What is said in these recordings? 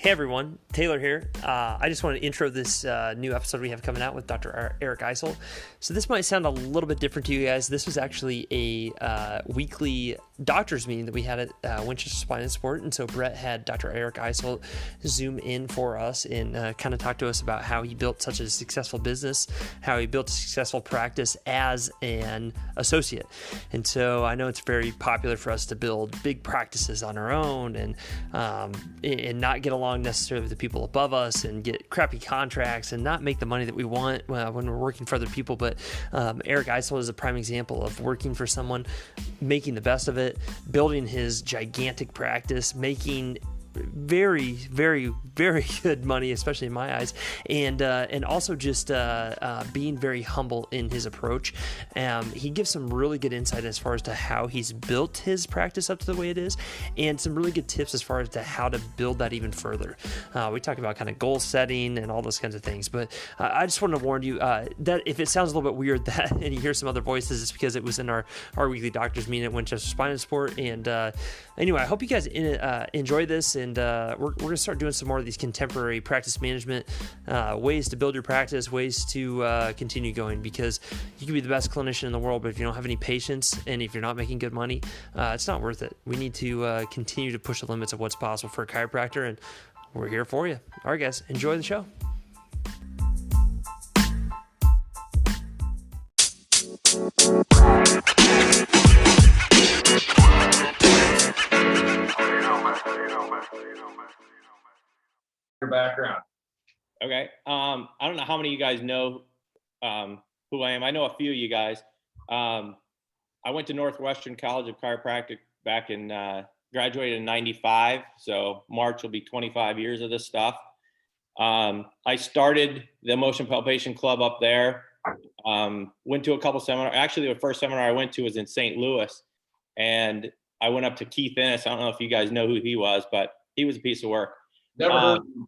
Hey everyone, Taylor here. I just want to intro this new episode we have coming out with Dr. Eric Eiselt. So this might sound a little bit different to you guys. This was actually a weekly doctor's meeting that we had at Winchester Spine and Sport. And so Brett had Dr. Eric Eiselt zoom in for us and kind of talk to us about how he built such a successful business, how he built a successful practice as an associate. And so I know it's very popular for us to build big practices on our own and not get along necessarily with the people above us and get crappy contracts and not make the money that we want when we're working for other people. But Eric Eiselt is a prime example of working for someone, making the best of it, building his gigantic practice, making very, very, very good money, especially in my eyes, and also just being very humble in his approach. He gives some really good insight as far as to how he's built his practice up to the way it is, and some really good tips as far as to how to build that even further. We talk about kind of goal setting and all those kinds of things, but I just want to warn you that if it sounds a little bit weird that and you hear some other voices, it's because it was in our weekly doctor's meeting at Winchester Spine and Sport. And anyway, I hope you guys enjoy this. And we're going to start doing some more of these contemporary practice management ways to build your practice, ways to continue going, because you can be the best clinician in the world, but if you don't have any patients and if you're not making good money, it's not worth it. We need to continue to push the limits of what's possible for a chiropractor, and we're here for you. All right, guys, enjoy the show. Your background. Okay. I don't know how many of you guys know who I am. I know a few of you guys. I went to Northwestern College of Chiropractic back in, graduated in 95. So March will be 25 years of this stuff. I started the Motion Palpation Club up there. Went to a couple seminars. Actually, the first seminar I went to was in St. Louis. And I went up to Keith Ennis. I don't know if you guys know who he was, but he was a piece of work. Never heard of him.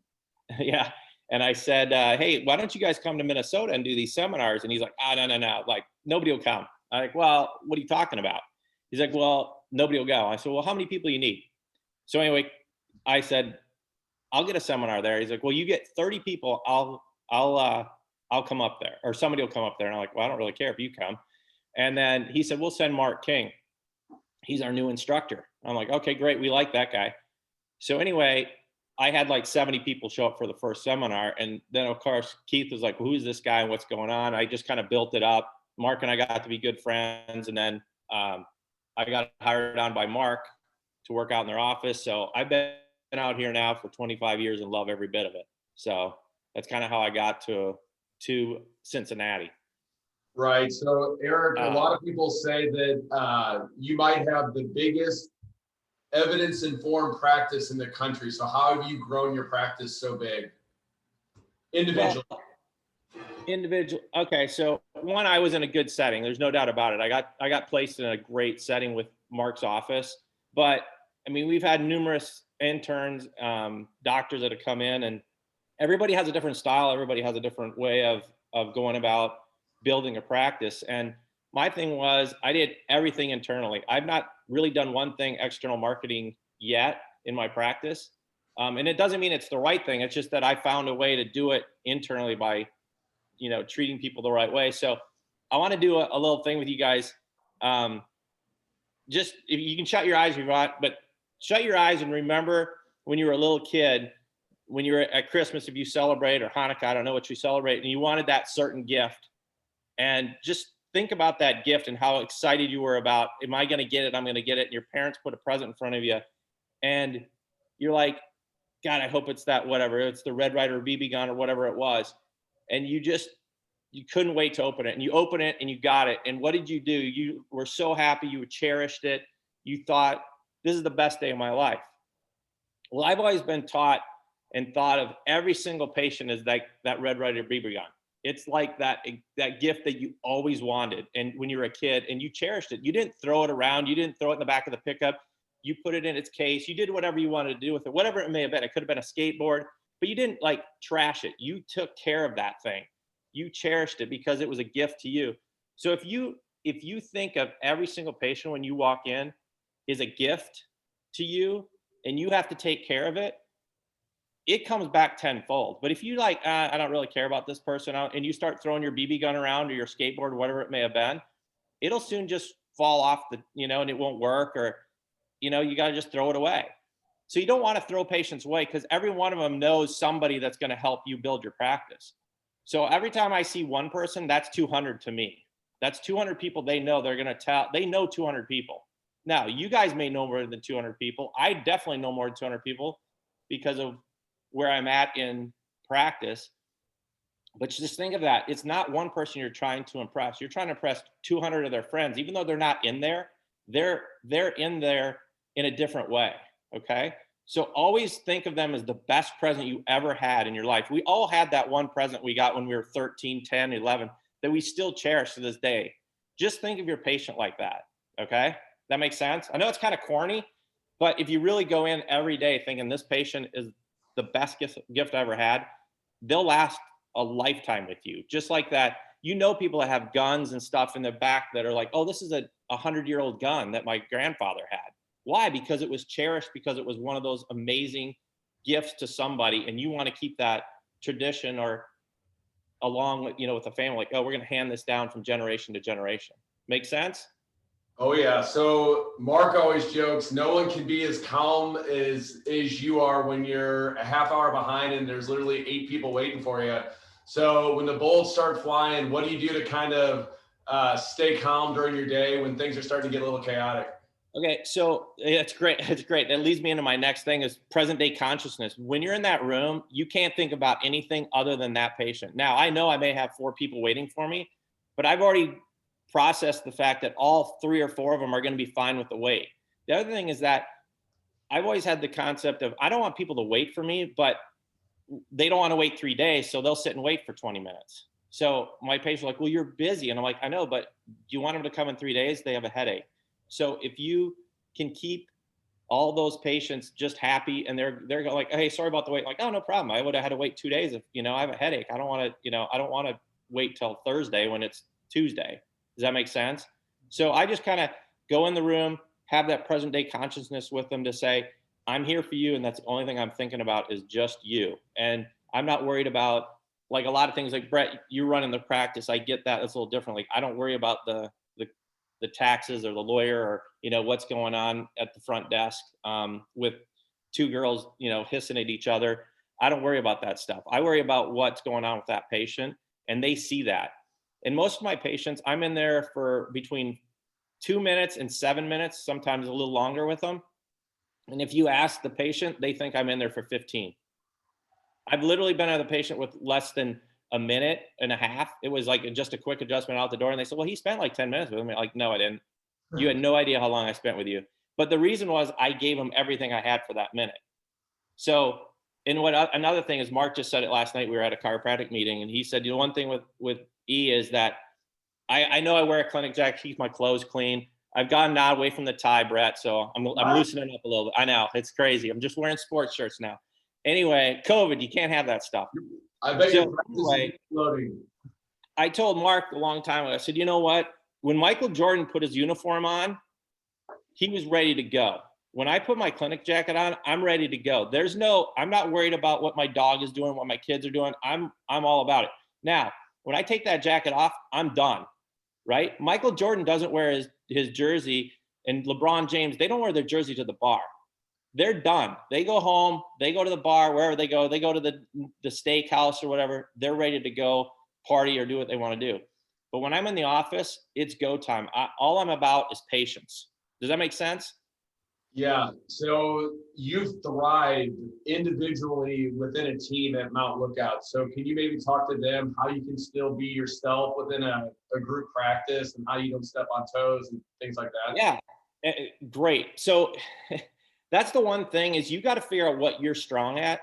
Yeah. And I said, hey, why don't you guys come to Minnesota and do these seminars? And he's like, no. Like, nobody will come. I'm like, well, what are you talking about? He's like, well, nobody will go. I said, well, how many people you need? So anyway, I said, I'll get a seminar there. He's like, well, you get 30 people. I'll come up there, or somebody will come up there. And I'm like, well, I don't really care if you come. And then he said, we'll send Mark King. He's our new instructor. I'm like, okay, great. We like that guy. So anyway, I had like 70 people show up for the first seminar. And then of course, Keith was like, well, who's this guy and what's going on? I just kind of built it up. Mark and I got to be good friends. And then I got hired on by Mark to work out in their office. So I've been out here now for 25 years and love every bit of it. So that's kind of how I got to Cincinnati. Right. So Eric, a lot of people say that you might have the biggest evidence-informed practice in the country. So how have you grown your practice so big? Individual. Okay. So one, I was in a good setting. There's no doubt about it. I got placed in a great setting with Mark's office, but I mean, we've had numerous interns, doctors that have come in, and everybody has a different style. Everybody has a different way of going about building a practice. And my thing was, I did everything internally. I've not really done one thing external marketing yet in my practice. And it doesn't mean it's the right thing. It's just that I found a way to do it internally by, treating people the right way. So I want to do a little thing with you guys. Just, if you can shut your eyes if you want, but shut your eyes and remember when you were a little kid, when you were at Christmas, if you celebrate, or Hanukkah, I don't know what you celebrate, and you wanted that certain gift. And just think about that gift and how excited you were about, am I going to get it? I'm going to get it. And your parents put a present in front of you. And you're like, God, I hope it's that, whatever. It's the Red Ryder BB gun or whatever it was. And you couldn't wait to open it. And you open it and you got it. And what did you do? You were so happy. You cherished it. You thought, this is the best day of my life. Well, I've always been taught and thought of every single patient as that Red Ryder BB gun. It's like that gift that you always wanted. And when you were a kid and you cherished it, you didn't throw it around. You didn't throw it in the back of the pickup. You put it in its case. You did whatever you wanted to do with it, whatever it may have been. It could have been a skateboard, but you didn't like trash it. You took care of that thing. You cherished it because it was a gift to you. So if you think of every single patient when you walk in is a gift to you and you have to take care of it, it comes back tenfold. But if you like, I don't really care about this person out, and you start throwing your BB gun around or your skateboard or whatever it may have been, it'll soon just fall off the, and it won't work, or, you got to just throw it away. So you don't want to throw patients away, because every one of them knows somebody that's going to help you build your practice. So every time I see one person, that's 200 to me. That's 200 people they know. They're going to tell, they know 200 people. Now, you guys may know more than 200 people. I definitely know more than 200 people because of where I'm at in practice. But just think of that. It's not one person you're trying to impress. You're trying to impress 200 of their friends. Even though they're not in there, they're in there in a different way. Okay. So always think of them as the best present you ever had in your life. We all had that one present we got when we were 13, 10, 11 that we still cherish to this day. Just think of your patient like that. Okay. That makes sense. I know it's kind of corny, but if you really go in every day thinking this patient is the best gift I ever had, they'll last a lifetime with you. Just like that, people that have guns and stuff in their back that are like, oh, this is a 100-year-old gun that my grandfather had. Why? Because it was cherished, because it was one of those amazing gifts to somebody, and you want to keep that tradition or along with, with the family, like, oh, we're going to hand this down from generation to generation. Make sense? Oh yeah. So Mark always jokes, no one can be as calm as you are when you're a half hour behind and there's literally 8 people waiting for you. So when the bullets start flying, what do you do to kind of stay calm during your day when things are starting to get a little chaotic? Okay, so it's great. It's great. That leads me into my next thing, is present day consciousness. When you're in that room, you can't think about anything other than that patient. Now, I know I may have 4 people waiting for me, but I've already processed the fact that all 3 or 4 of them are going to be fine with the wait. The other thing is that I've always had the concept of, I don't want people to wait for me, but they don't want to wait 3 days, so they'll sit and wait for 20 minutes. So my patient's like, well, you're busy. And I'm like, I know, but do you want them to come in 3 days? They have a headache. So if you can keep all those patients just happy, and they're like, hey, sorry about the wait. Like, oh, no problem. I would have had to wait 2 days if, I have a headache. I don't want to wait till Thursday when it's Tuesday. Does that make sense? So I just kind of go in the room, have that present day consciousness with them to say, I'm here for you. And that's the only thing I'm thinking about is just you. And I'm not worried about, like, a lot of things, like, Brett, you're running the practice. I get that. It's a little different. Like, I don't worry about the taxes or the lawyer or, what's going on at the front desk with 2 girls, hissing at each other. I don't worry about that stuff. I worry about what's going on with that patient, and they see that. And most of my patients, I'm in there for between 2 minutes and 7 minutes, sometimes a little longer with them. And if you ask the patient, they think I'm in there for 15. I've literally been at the patient with less than a minute and a half. It was like just a quick adjustment out the door. And they said, well, he spent like 10 minutes with me. Like, no, I didn't. You had no idea how long I spent with you. But the reason was I gave him everything I had for that minute. So, and another thing is, Mark just said it last night. We were at a chiropractic meeting, and he said, one thing with E is that I know I wear a clinic jacket, keep my clothes clean. I've gotten now away from the tie, Brett. So I'm loosening up a little bit. I know, it's crazy. I'm just wearing sports shirts now. Anyway, COVID, you can't have that stuff. I bet so anyway, I told Mark a long time ago, I said, you know what? When Michael Jordan put his uniform on, he was ready to go. When I put my clinic jacket on, I'm ready to go. I'm not worried about what my dog is doing, what my kids are doing. I'm all about it. Now, when I take that jacket off, I'm done, right? Michael Jordan doesn't wear his jersey, and LeBron James, they don't wear their jersey to the bar. They're done. They go home, they go to the bar, wherever they go to the steakhouse or whatever. They're ready to go party or do what they want to do. But when I'm in the office, it's go time. All I'm about is patience. Does that make sense? Yeah. So you've thrived individually within a team at Mount Lookout. So can you maybe talk to them how you can still be yourself within a group practice, and how you don't step on toes and things like that? Yeah, great. So that's the one thing, is you got to figure out what you're strong at.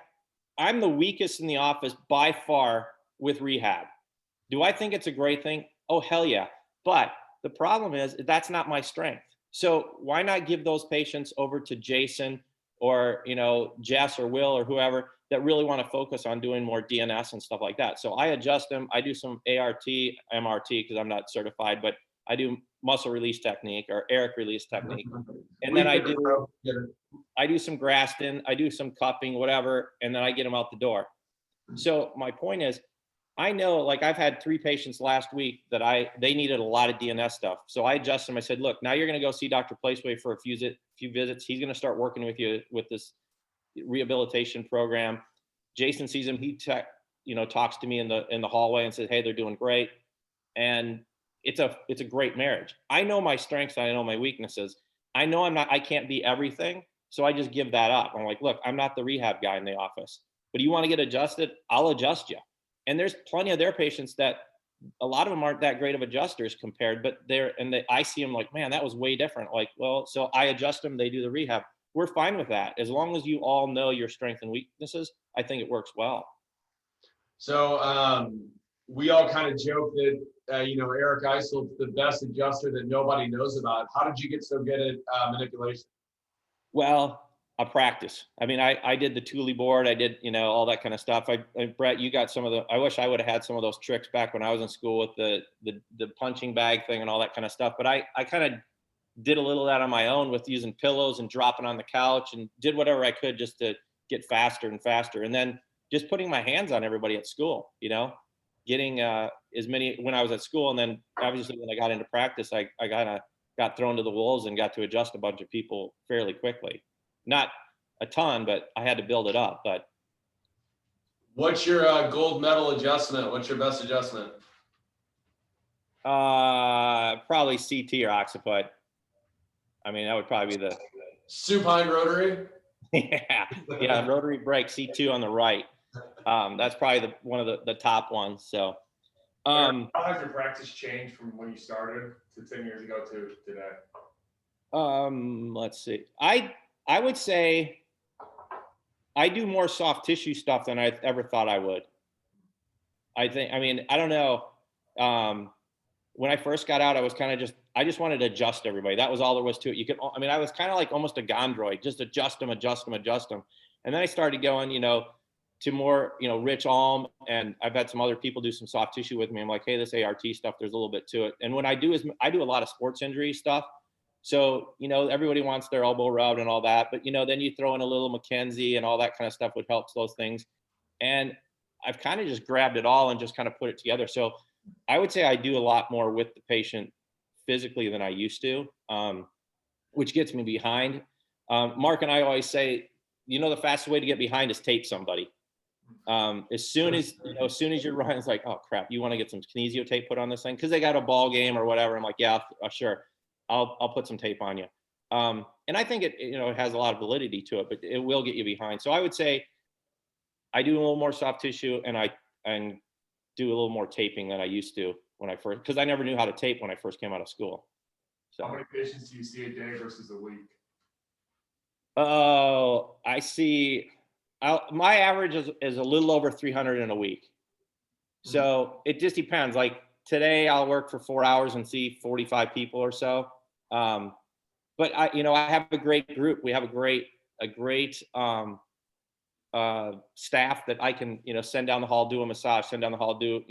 I'm the weakest in the office by far with rehab. Do I think it's a great thing? Oh, hell yeah. But the problem is that's not my strength. So why not give those patients over to Jason or, Jess or Will or whoever that really want to focus on doing more DNS and stuff like that. So I adjust them. I do some ART, MRT, because I'm not certified, but I do muscle release technique or Eric release technique. And then I do I do some Graston, I do some cupping, whatever, and then I get them out the door. So my point is, I know, like I've had 3 patients last week that they needed a lot of DNS stuff. So I adjusted them. I said, look, now you're going to go see Dr. Placeway for a few visits. He's going to start working with you with this rehabilitation program. Jason sees him. He talks to me in the hallway and says, hey, they're doing great. And it's a great marriage. I know my strengths. I know my weaknesses. I know I can't be everything. So I just give that up. I'm like, look, I'm not the rehab guy in the office, but you want to get adjusted? I'll adjust you. And there's plenty of their patients that a lot of them aren't that great of adjusters compared, but I see them like, man, that was way different. Like, well, so I adjust them. They do the rehab. We're fine with that. As long as you all know your strengths and weaknesses, I think it works well. So we all kind of joke that, Eric Eiselt's the best adjuster that nobody knows about. How did you get so good at manipulation? Well, a practice. I mean, I did the Thule board. I did, all that kind of stuff. Brett, you got some of I wish I would have had some of those tricks back when I was in school with the punching bag thing and all that kind of stuff. But I kind of did a little of that on my own with using pillows and dropping on the couch and did whatever I could just to get faster and faster. And then just putting my hands on everybody at school, getting as many when I was at school. And then obviously when I got into practice, I got thrown to the wolves and got to adjust a bunch of people fairly quickly. Not a ton, but I had to build it up. But what's your gold medal adjustment? What's your best adjustment? Probably CT or occiput. I mean, that would probably be the supine rotary. yeah, rotary brake C2 on the right. That's probably one of the top ones. So, how has your practice changed from when you started to 10 years ago to today? Let's see. I would say I do more soft tissue stuff than I ever thought I would. I don't know. When I first got out, I was kind of I just wanted to adjust everybody. That was all there was to it. I was kind of like almost a gondroid, just adjust them. And then I started going, to more, Rich Alm, and I've had some other people do some soft tissue with me. I'm like, hey, this ART stuff, there's a little bit to it. And what I do is I do a lot of sports injury stuff. So, everybody wants their elbow rubbed and all that, but, then you throw in a little McKenzie and all that kind of stuff would help those things. And I've kind of just grabbed it all and just kind of put it together. So I would say I do a lot more with the patient physically than I used to, which gets me behind. Mark and I always say, the fastest way to get behind is tape somebody. As soon as you're running, it's like, oh crap, you want to get some kinesio tape put on this thing? Cause they got a ball game or whatever. I'm like, yeah, sure. I'll put some tape on you. And I think it has a lot of validity to it, but it will get you behind. So I would say I do a little more soft tissue and do a little more taping than I used to because I never knew how to tape when I first came out of school. So how many patients do you see a day versus a week? Oh, I see. My average is a little over 300 in a week. So it just depends. Like today I'll work for 4 hours and see 45 people or so. But I have a great group. We have a great staff that I can, send down the hall, do a massage, send down the hall, do,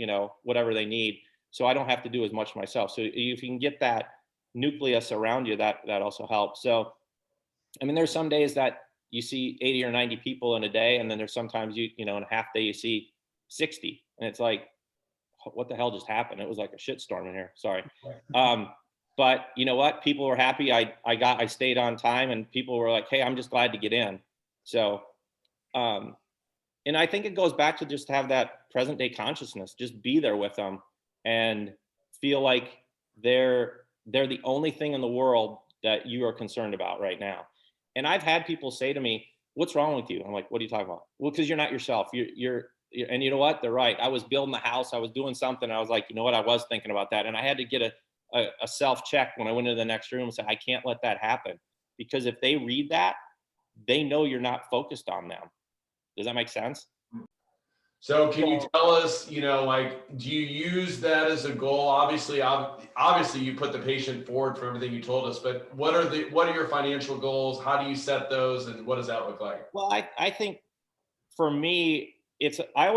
whatever they need. So I don't have to do as much myself. So if you can get that nucleus around you, that also helps. So, there's some days that you see 80 or 90 people in a day. And then there's sometimes in a half day, you see 60 and it's like, what the hell just happened? It was like a shit storm in here. Sorry. But you know what? People were happy. I stayed on time and people were like, hey, I'm just glad to get in. So, and I think it goes back to just have that present day consciousness, just be there with them and feel like they're the only thing in the world that you are concerned about right now. And I've had people say to me, what's wrong with you? I'm like, what are you talking about? Well, because you're not yourself. You're and you know what? They're right. I was building the house. I was doing something. I was like, you know what? I was thinking about that. And I had to get a self check when I went into the next room and said, I can't let that happen. Because if they read that, they know you're not focused on them. Does that make sense? So can you tell us, do you use that as a goal? Obviously you put the patient forward for everything you told us, but what are your financial goals? How do you set those? And what does that look like? Well, I think for me, I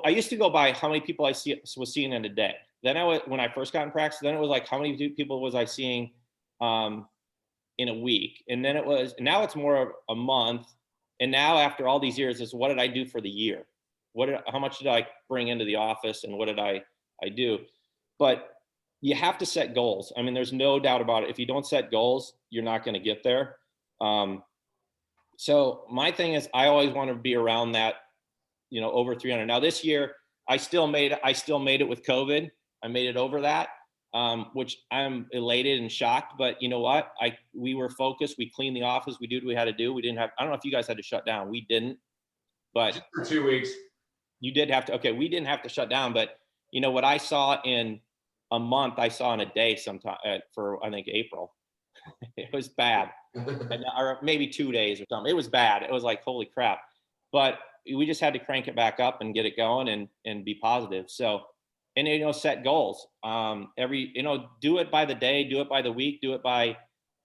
used to go by how many people I was seeing in a day. Then when I first got in practice, then it was like, how many people was I seeing in in a week. And then now it's more of a month. And now after all these years, is what did I do for the year? How much did I bring into the office, and what did I do? But you have to set goals. I mean, there's no doubt about it. If you don't set goals, you're not going to get there. So my thing is, I always want to be around that, over 300. Now this year, I still made it with COVID. I made it over that, which I'm elated and shocked. But you know what? We were focused. We cleaned the office. We did what we had to do. We didn't have. I don't know if you guys had to shut down. We didn't. But just for 2 weeks. You did have to. Okay, we didn't have to shut down. But what I saw in a month, I saw in a day sometime for I think April. It was bad. Or maybe 2 days or something. It was bad. It was like, holy crap. But we just had to crank it back up and get it going and be positive. So, and, set goals. Do it by the day, do it by the week, do it by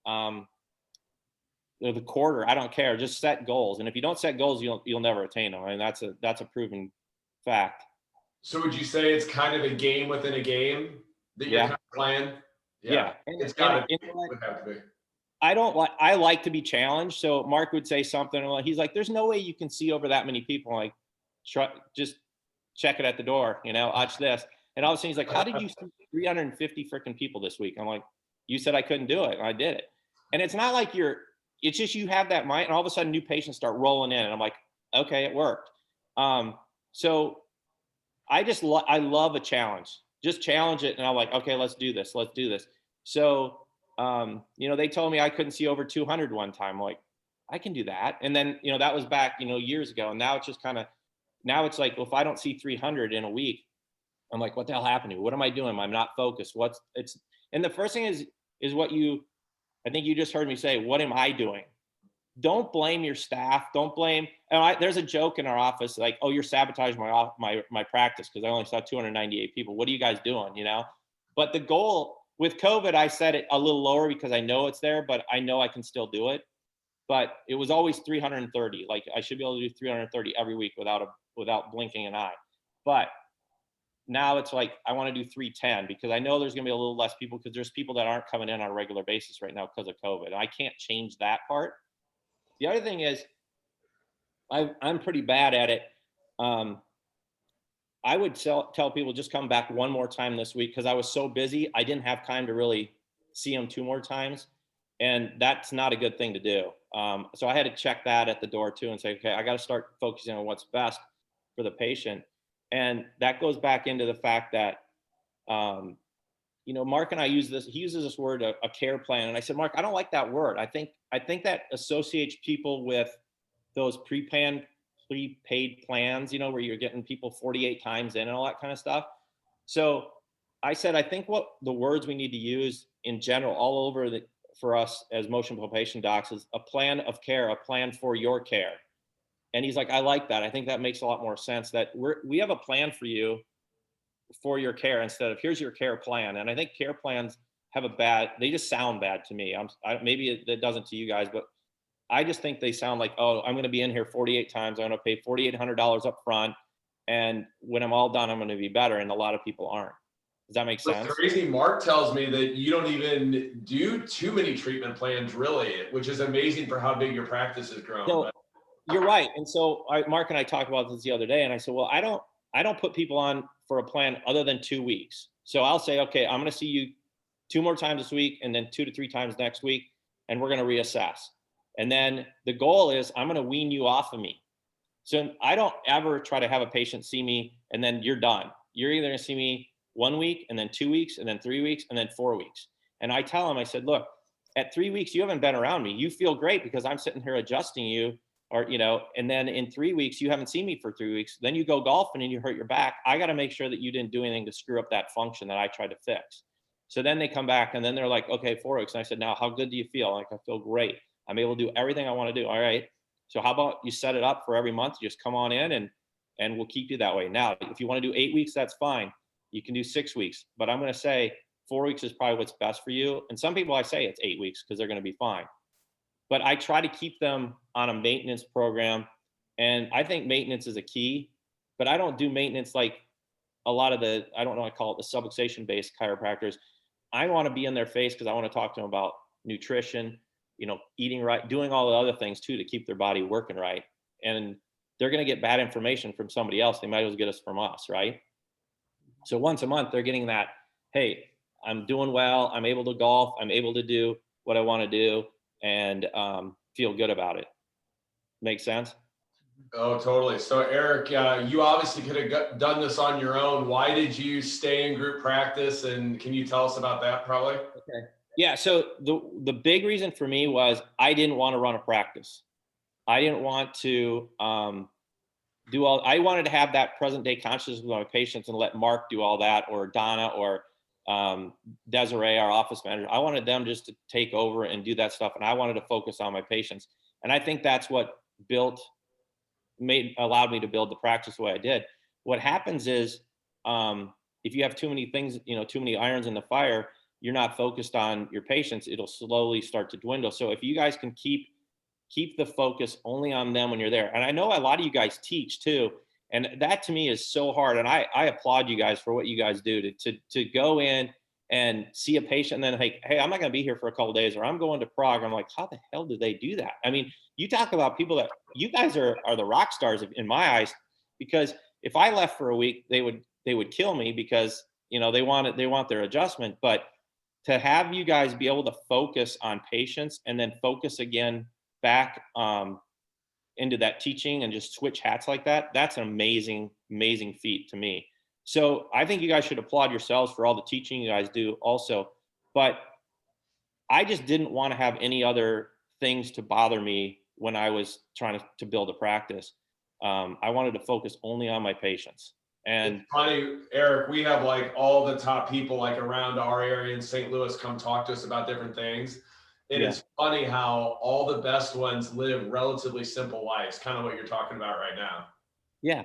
the quarter. I don't care. Just set goals. And if you don't set goals, you'll never attain them. I mean, that's a proven fact. So would you say it's kind of a game within a game that you're kind of playing? Yeah. It's got to be. I like to be challenged. So Mark would say something, and he's like, there's no way you can see over that many people. I'm like, just check it at the door, watch this. And all of a sudden he's like, how did you see 350 freaking people this week? I'm like, you said I couldn't do it. And I did it. And it's not like it's just, you have that mind, and all of a sudden new patients start rolling in, and I'm like, okay, it worked. So I love a challenge. Just challenge it. And I'm like, okay, let's do this. So, they told me I couldn't see over 200 one time. I'm like, I can do that. And then, that was back, years ago. And now it's just now it's like, well, if I don't see 300 in a week, I'm like, what the hell happened to me? What am I doing? I'm not focused. And the first thing is what I think you just heard me say, what am I doing? Don't blame your staff. Don't blame. There's a joke in our office, like, oh, you're sabotaging my practice because I only saw 298 people. What are you guys doing? But the goal with COVID, I set it a little lower because I know it's there, but I know I can still do it. But it was always 330. Like, I should be able to do 330 every week without blinking an eye. But now it's like, I want to do 310 because I know there's going to be a little less people because there's people that aren't coming in on a regular basis right now because of COVID. And I can't change that part. The other thing is, I'm pretty bad at it. I would tell people just come back one more time this week because I was so busy. I didn't have time to really see them 2 more times. And that's not a good thing to do. So I had to check that at the door too and say, okay, I got to start focusing on what's best for the patient. And that goes back into the fact that, Mark and I he uses this word, a care plan. And I said, Mark, I don't like that word. I think that associates people with those prepaid plans, where you're getting people 48 times in and all that kind of stuff. So I said, I think what the words we need to use in general, all over for us as motion palpation docs, is a plan of care, a plan for your care. And he's like, I like that. I think that makes a lot more sense, that we have a plan for you for your care instead of here's your care plan. And I think care plans they just sound bad to me. Maybe it doesn't to you guys, but I just think they sound like, oh, I'm going to be in here 48 times. I'm going to pay $4,800 up front. And when I'm all done, I'm going to be better. And a lot of people aren't. Does that make sense? It's crazy. Mark tells me that you don't even do too many treatment plans, really, which is amazing for how big your practice has grown. So, you're right. And so Mark and I talked about this the other day. And I said, well, I don't put people on for a plan other than 2 weeks. So I'll say, okay, I'm going to see you 2 more times this week and then 2 to 3 times next week. And we're going to reassess. And then the goal is I'm going to wean you off of me. So I don't ever try to have a patient see me and then you're done. You're either going to see me 1 week and then 2 weeks and then 3 weeks and then 4 weeks. And I tell them, I said, look, at 3 weeks, you haven't been around me. You feel great because I'm sitting here adjusting you, or, and then in 3 weeks, you haven't seen me for 3 weeks. Then you go golfing and you hurt your back. I got to make sure that you didn't do anything to screw up that function that I tried to fix. So then they come back and then they're like, okay, 4 weeks. And I said, now, how good do you feel? Like, I feel great. I'm able to do everything I want to do. All right. So how about you set it up for every month? You just come on in and we'll keep you that way. Now, if you want to do 8 weeks, that's fine. You can do 6 weeks, but I'm going to say 4 weeks is probably what's best for you. And some people, I say it's 8 weeks because they're going to be fine. But I try to keep them on a maintenance program. And I think maintenance is a key, but I don't do maintenance like a lot of I don't know, I call it the subluxation based chiropractors. I want to be in their face because I want to talk to them about nutrition. eating right, doing all the other things too to keep their body working right. And they're going to get bad information from somebody else. They might as well get us from us, right? So once a month, they're getting that, hey, I'm doing well. I'm able to golf. I'm able to do what I want to do and feel good about it. Make sense? Oh, totally. So Eric, you obviously could have done this on your own. Why did you stay in group practice? And can you tell us about that probably? Okay. Yeah. So the big reason for me was I didn't want to run a practice. I didn't want to I wanted to have that present day consciousness with my patients and let Mark do all that, or Donna, or Desiree, our office manager. I wanted them just to take over and do that stuff. And I wanted to focus on my patients. And I think that's what allowed me to build the practice the way I did. What happens is, if you have too many things, too many irons in the fire, you're not focused on your patients, it'll slowly start to dwindle. So if you guys can keep the focus only on them when you're there. And I know a lot of you guys teach too. And that to me is so hard. And I applaud you guys for what you guys do to go in and see a patient and then, hey, I'm not going to be here for a couple of days, or I'm going to Prague. I'm like, how the hell do they do that? I mean, you talk about people that you guys are the rock stars in my eyes, because if I left for a week, they would kill me because, they want their adjustment. But to have you guys be able to focus on patients and then focus again back into that teaching and just switch hats like that, that's an amazing feat to me. So I think you guys should applaud yourselves for all the teaching you guys do also. But I just didn't want to have any other things to bother me when I was trying to build a practice. I wanted to focus only on my patients. And it's funny, Eric, we have like all the top people like around our area in St. Louis come talk to us about different things. And It's funny how all the best ones live relatively simple lives, kind of what you're talking about right now. Yeah.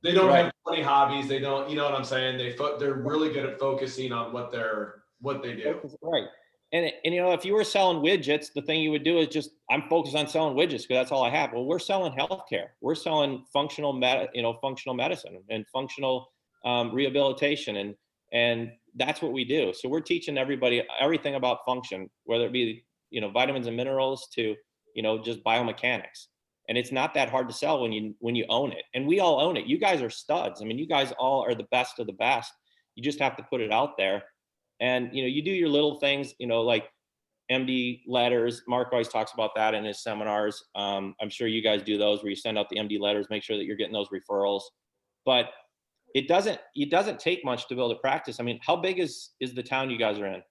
They don't have 20 hobbies. They don't, you know what I'm saying? They're really good at focusing on what they do. Right. And if you were selling widgets, the thing you would do is just, I'm focused on selling widgets because that's all I have. Well, we're selling healthcare. We're selling functional medicine and functional rehabilitation. And that's what we do. So we're teaching everybody everything about function, whether it be, vitamins and minerals to, just biomechanics. And it's not that hard to sell when you own it. And we all own it. You guys are studs. I mean, you guys all are the best of the best. You just have to put it out there. And, you do your little things, like MD letters. Mark always talks about that in his seminars. I'm sure you guys do those where you send out the MD letters, make sure that you're getting those referrals. But it doesn't take much to build a practice. I mean, how big is the town you guys are in?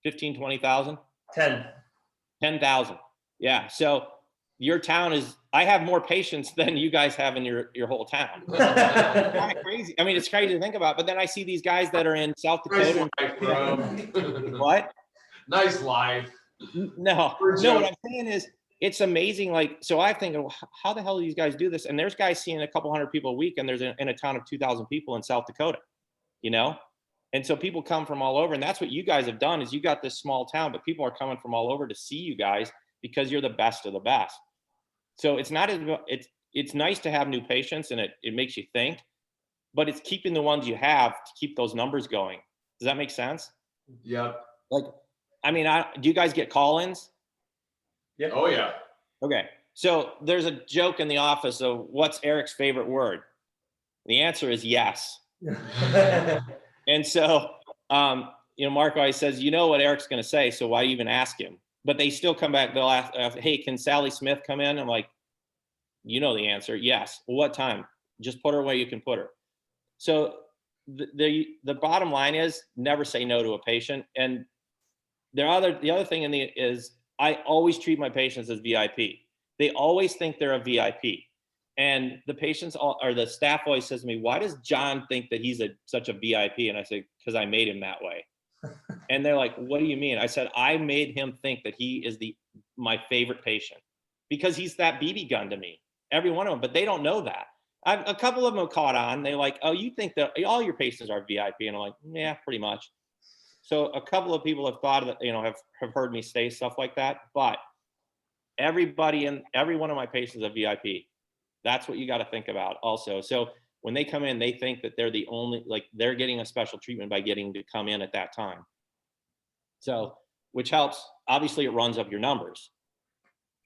15, 20,000? 10,000. Yeah. So your town I have more patients than you guys have in your whole town. It's kind of crazy. I mean, it's crazy to think about, but then I see these guys that are in South Dakota. Nice life, bro. What? Nice life. No, what I'm saying is it's amazing. Like, so I think, how the hell do these guys do this? And there's guys seeing a couple hundred people a week, and there's in a town of 2,000 people in South Dakota, And so people come from all over, and that's what you guys have done is you got this small town, but people are coming from all over to see you guys because you're the best of the best. So it's nice to have new patients, and it makes you think, but it's keeping the ones you have to keep those numbers going. Does that make sense? Yep. Like, I mean, do you guys get call-ins? Yeah. Oh yeah. Okay. So there's a joke in the office of what's Eric's favorite word? The answer is yes. And so, Mark always says, what Eric's going to say, so why even ask him? But they still come back. They'll ask, hey, can Sally Smith come in? I'm like, the answer. Yes. Well, what time? Just put her where you can put her. So the bottom line is never say no to a patient. And the other thing is I always treat my patients as VIP. They always think they're a VIP. And the patients or the staff always says to me, why does John think that he's such a VIP? And I say, because I made him that way. And they're like, what do you mean? I said, I made him think that he is my favorite patient because he's that BB gun to me, every one of them, but they don't know that. A couple of them have caught on. They're like, oh, you think that all your patients are VIP? And I'm like, yeah, pretty much. So a couple of people have thought that, have heard me say stuff like that, but every one of my patients is a VIP. That's what you got to think about also. So when they come in, they think that they're the only, they're getting a special treatment by getting to come in at that time. So, which helps. Obviously it runs up your numbers.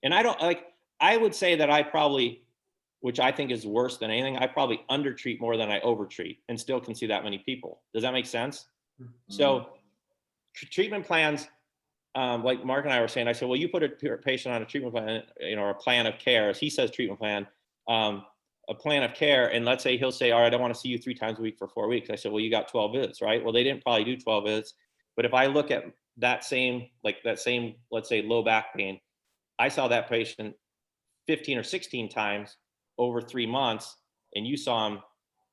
And I would say that I probably, which I think is worse than anything, I probably undertreat more than I overtreat and still can see that many people. Does that make sense? Mm-hmm. So treatment plans, like Mark and I were saying, I said, well, you put a patient on a treatment plan, or a plan of care, as he says, treatment plan, a plan of care. And let's say he'll say, all right, I want to see you 3 times a week for 4 weeks. I said, well, you got 12 visits, right? Well, they didn't probably do 12 visits. But if I look at that same, let's say low back pain, I saw that patient 15 or 16 times over 3 months, and you saw him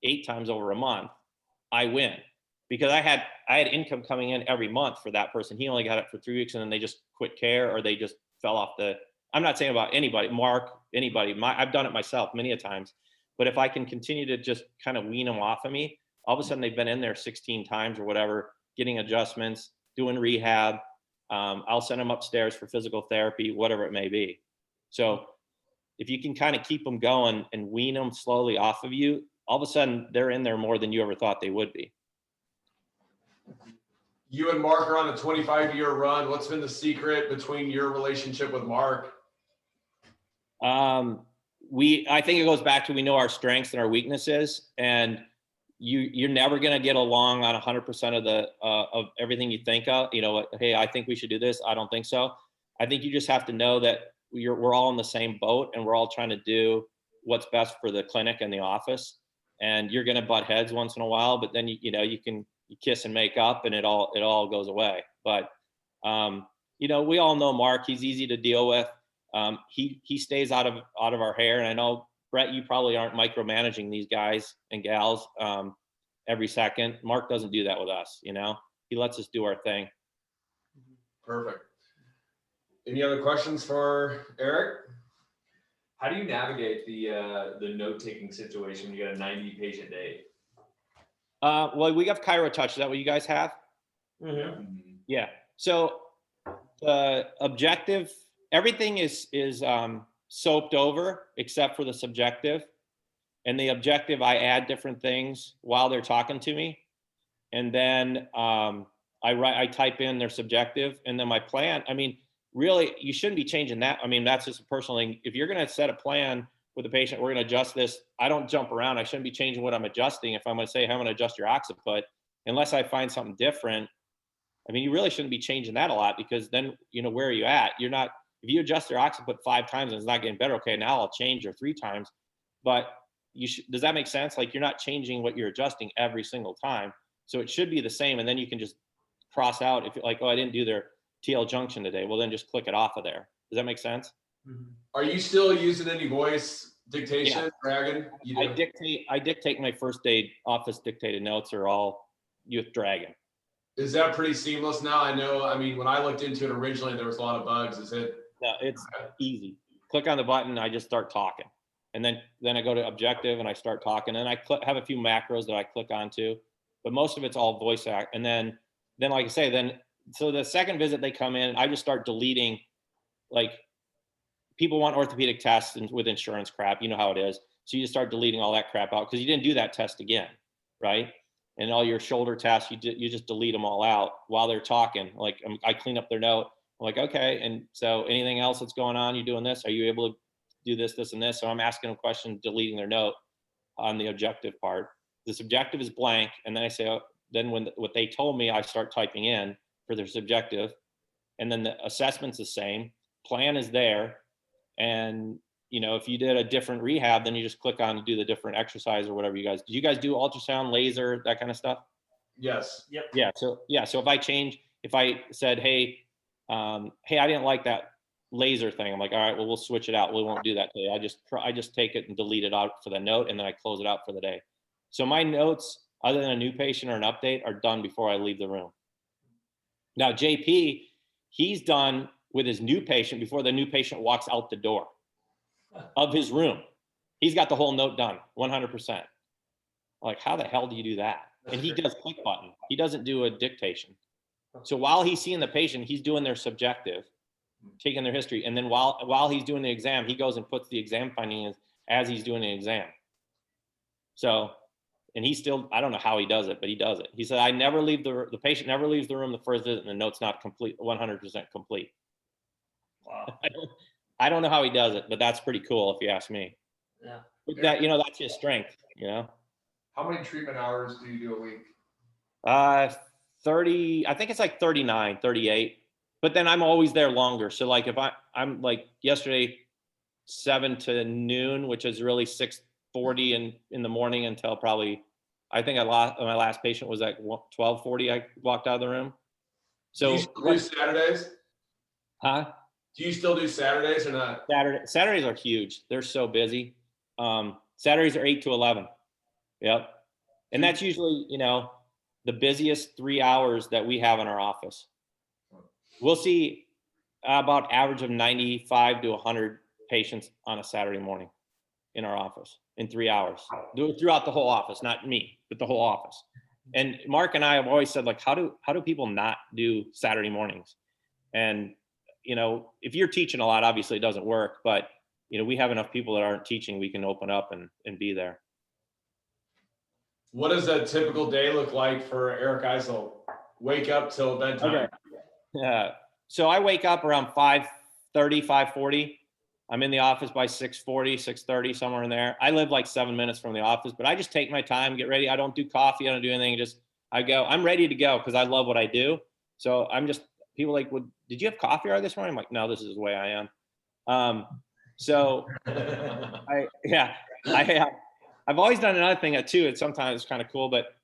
8 times over a month, I win. Because I had income coming in every month for that person. He only got it for 3 weeks, and then they just quit care, or they just fell off the, I'm not saying about anybody, Mark, anybody, I've done it myself many a times. But if I can continue to just kind of wean them off of me, all of a sudden they've been in there 16 times or whatever, getting adjustments, doing rehab. I'll send them upstairs for physical therapy, whatever it may be. So if you can kind of keep them going and wean them slowly off of you, all of a sudden they're in there more than you ever thought they would be. You and Mark are on a 25-year run. What's been the secret between your relationship with Mark? I think it goes back to, we know our strengths and our weaknesses, and you're never going to get along on 100% of everything you think of. Hey, I think we should do this. I don't think so. I think you just have to know that we're all in the same boat, and we're all trying to do what's best for the clinic and the office. And you're going to butt heads once in a while, but then you kiss and make up, and it all goes away. But we all know Mark. He's easy to deal with. He stays out of our hair. And I know, Brett, you probably aren't micromanaging these guys and gals every second. Mark doesn't do that with us. He lets us do our thing. Perfect. Any other questions for Eric? How do you navigate the note-taking situation when you got a 90-patient day? Well, we have ChiroTouch. Is that what you guys have? Mm-hmm. Yeah. So the objective, everything is soaped over except for the subjective. And the objective, I add different things while they're talking to me. And then I type in their subjective, and then my plan. I mean, really, you shouldn't be changing that. I mean, that's just a personal thing. If you're going to set a plan with the patient, we're going to adjust this. I don't jump around. I shouldn't be changing what I'm adjusting. If I'm going to say, hey, I'm going to adjust your occiput, unless I find something different. I mean, you really shouldn't be changing that a lot, because then, where are you at? You're not, if you adjust their occiput 5 times and it's not getting better, okay, now I'll change, or 3 times. But does that make sense? Like, you're not changing what you're adjusting every single time. So it should be the same. And then you can just cross out, if you're like, oh, I didn't do their TL junction today. Well, then just click it off of there. Does that make sense? Are you still using any voice dictation, Yeah. Dragon? I dictate my first day office dictated notes are all with Dragon. Is that pretty seamless now? I mean, when I looked into it originally, there was a lot of bugs. Is it? No, it's easy. Click on the button, I just start talking. And then I go to objective and I start talking. And I have a few macros that I click onto, but most of it's all voice act. And then like I say, so the second visit they come in, I just start deleting, like, people want orthopedic tests with insurance crap. You know how it is. So you just start deleting all that crap out, because you didn't do that test again, right? And all your shoulder tests, you just delete them all out while they're talking. Like, I clean up their note. I'm like, okay. And so anything else that's going on, you doing this? Are you able to do this, this, and this? So I'm asking them questions, deleting their note on the objective part. The subjective is blank. And then I say, then what they told me, I start typing in for their subjective. And then the assessment's the same. Plan is there. And, if you did a different rehab, then you just click on to do the different exercise or whatever you guys do. You guys do ultrasound, laser, that kind of stuff? Yes. Yep. Yeah. So if I said, hey, I didn't like that laser thing. I'm like, all right, well, we'll switch it out. We won't do that today. I just take it and delete it out for the note, and then I close it out for the day. So my notes, other than a new patient or an update, are done before I leave the room. Now, JP, he's done with his new patient before the new patient walks out the door of his room. He's got the whole note done, 100%. Like, how the hell do you do that? And he does click button. He doesn't do a dictation. So while he's seeing the patient, he's doing their subjective, taking their history. And then while he's doing the exam, he goes and puts the exam findings as he's doing the exam. So, and he still, I don't know how he does it, but he does it. He said, the patient never leaves the room the first visit, and the note's not complete, 100% complete. Wow. I don't know how he does it, but that's pretty cool if you ask me. Yeah. But that, you know, that's his strength, you know? How many treatment hours do you do a week? 30, I think it's like 39, 38, but then I'm always there longer. So like if I'm like yesterday, 7 to noon, which is really 6:40 in the morning until probably, I think my last patient was at 12:40. I walked out of the room. Do So you still do Saturdays? huh? Do you still do Saturdays or not? Saturdays are huge. They're so busy. Saturdays are 8 to 11. Yep. And that's usually, you know, the busiest 3 hours that we have in our office. We'll see about average of 95 to 100 patients on a Saturday morning in our office in 3 hours throughout the whole office, not me, but the whole office. And Mark and I have always said, like, how do people not do Saturday mornings? And, you know, if you're teaching a lot, obviously it doesn't work, but you know, we have enough people that aren't teaching, we can open up and be there. What does a typical day look like for Eric Eiselt? Wake up till bedtime. Okay. Yeah. So I wake up around 5:30, 5:40. I'm in the office by 6:40, 6:30, somewhere in there. I live like 7 minutes from the office, but I just take my time, get ready. I don't do coffee. I don't do anything. I go, I'm ready to go because I love what I do. So people like, well, did you have coffee already this morning? I'm like, no, this is the way I am. So I've always done another thing too. It's sometimes kind of cool, but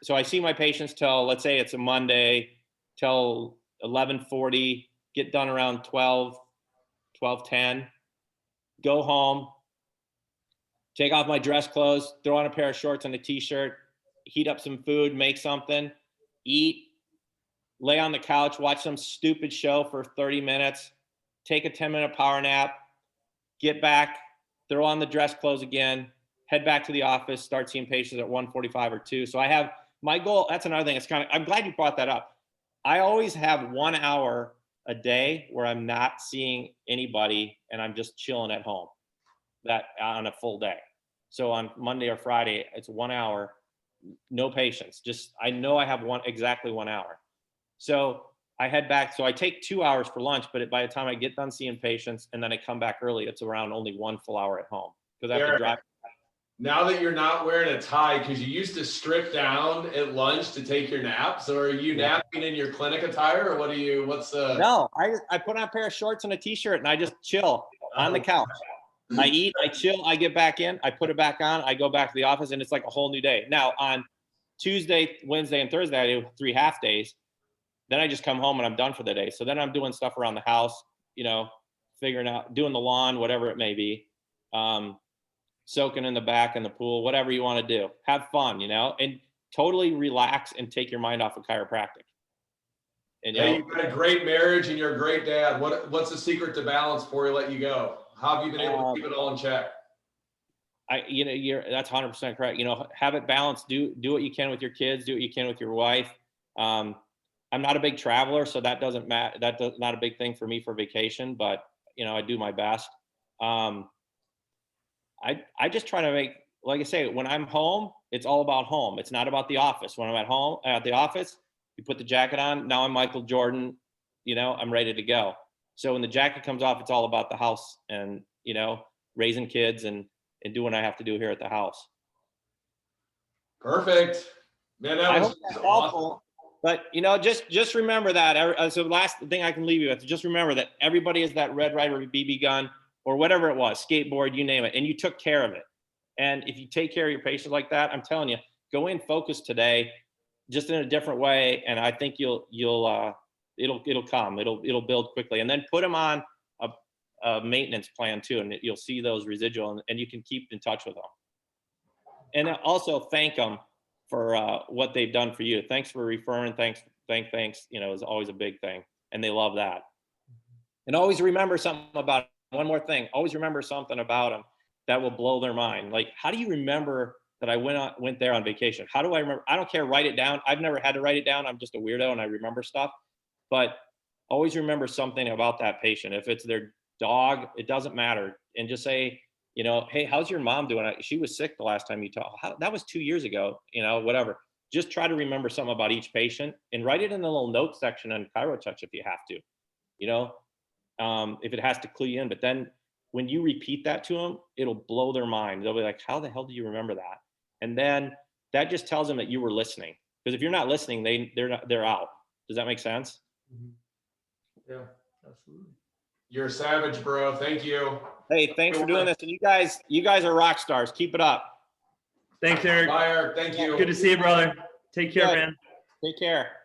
so I see my patients till, let's say it's a Monday, till 11:40, get done around 12:10, go home, take off my dress clothes, throw on a pair of shorts and a t-shirt, heat up some food, make something, eat, lay on the couch, watch some stupid show for 30 minutes, take a 10-minute power nap, get back, throw on the dress clothes again, head back to the office, start seeing patients at 1:45 or 2. So I have my goal. That's another thing. I'm glad you brought that up. I always have 1 hour a day where I'm not seeing anybody and I'm just chilling at home that on a full day. So on Monday or Friday, it's 1 hour, no patients. Just, I know I have exactly 1 hour. So I head back. So I take 2 hours for lunch, but by the time I get done seeing patients and then I come back early, it's around only 1 full hour at home because I have to drive. Now that you're not wearing a tie, because you used to strip down at lunch to take your nap. So are you napping in your clinic attire, or No, I put on a pair of shorts and a t-shirt and I just chill on the couch. I eat, I chill, I get back in, I put it back on, I go back to the office, and it's like a whole new day. Now on Tuesday, Wednesday, and Thursday, I do 3 half days. Then I just come home and I'm done for the day. So then I'm doing stuff around the house, you know, figuring out, doing the lawn, whatever it may be. Soaking in the back in the pool, whatever you want to do. Have fun, you know, and totally relax and take your mind off of chiropractic. And you've got a great marriage and you're a great dad. What's the secret to balance before we let you go? How have you been able to keep it all in check? That's 100% correct. You know, have it balanced. Do what you can with your kids. Do what you can with your wife. I'm not a big traveler, so that doesn't matter. That's not a big thing for me for vacation, but you know, I do my best. I just try to make, like I say, when I'm home, it's all about home. It's not about the office. When I'm at the office, you put the jacket on. Now I'm Michael Jordan, you know, I'm ready to go. So when the jacket comes off, it's all about the house and, you know, raising kids and doing what I have to do here at the house. Perfect. Man, that was awesome. But, you know, just remember that. So the last thing I can leave you with, just remember that everybody has that Red Ryder BB gun or whatever it was, skateboard, you name it, and you took care of it. And if you take care of your patients like that, I'm telling you, go in focused today, just in a different way, and I think it'll come. It'll build quickly, and then put them on a maintenance plan too, and you'll see those residual, and you can keep in touch with them. And also thank them for what they've done for you. Thanks for referring. Thanks. You know, is always a big thing, and they love that. And always remember something about. One more thing, always remember something about them that will blow their mind. Like, how do you remember that I went there on vacation? How do I remember? I don't care, write it down. I've never had to write it down. I'm just a weirdo and I remember stuff. But always remember something about that patient. If it's their dog, it doesn't matter. And just say, you know, hey, how's your mom doing? She was sick the last time you talked. That was 2 years ago, you know, whatever. Just try to remember something about each patient and write it in the little notes section on ChiroTouch if you have to, you know. if it has to clue you in. But then when you repeat that to them, it'll blow their mind. They'll be like, how the hell do you remember that? And then that just tells them that you were listening. Because if you're not listening, they're out. Does that make sense? Yeah, absolutely. You're a savage, bro. Thank you. Hey, thanks for doing this. And you guys are rock stars. Keep it up. Thanks, Eric. Bye, Eric. Thank you. Good to see you, brother. Take care, Good. man. Take care.